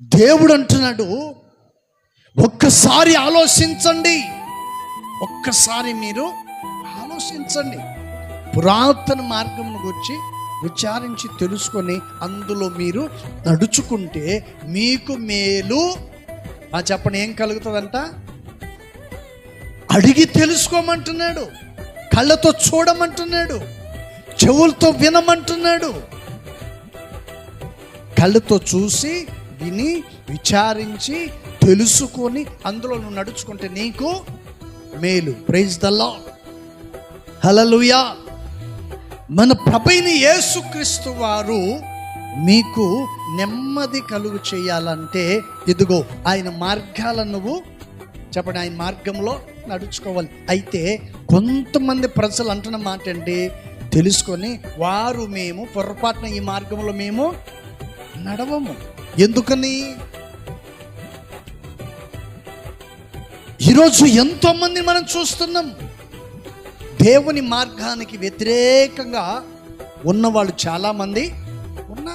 దేవుడు అంటున్నాడు, ఒక్కసారి ఆలోచించండి, ఒక్కసారి మీరు ఆలోచించండి. పురాతన మార్గం గురించి విచారించి తెలుసుకొని అందులో మీరు నడుచుకుంటే మీకు మేలు. చెప్పండి, ఏం కలుగుతుందంట? అడిగి తెలుసుకోమంటున్నాడు, కళ్ళతో చూడమంటున్నాడు, చెవులతో వినమంటున్నాడు. కళ్ళతో చూసి విని విచారించి తెలుసుకొని అందులో నువ్వు నడుచుకుంటే నీకు మేలు. ప్రైజ్ ద లార్డ్, హల్లెలూయా. మన ప్రభువైన యేసుక్రీస్తు వారు మీకు నెమ్మది కలుగు చేయాలంటే ఇదిగో ఆయన మార్గాలను నువ్వు చెప్పండి, ఆయన మార్గంలో నడుచుకోవాలి. అయితే కొంతమంది ప్రజలు అంటున్న మాట అండి, తెలుసుకొని వారు మేము పొరపాటున ఈ మార్గంలో మేము నడవము. ఎందుకని? ఈరోజు ఎంతోమంది మనం చూస్తున్నాం, దేవుని మార్గానికి వ్యతిరేకంగా ఉన్నవాళ్ళు చాలామంది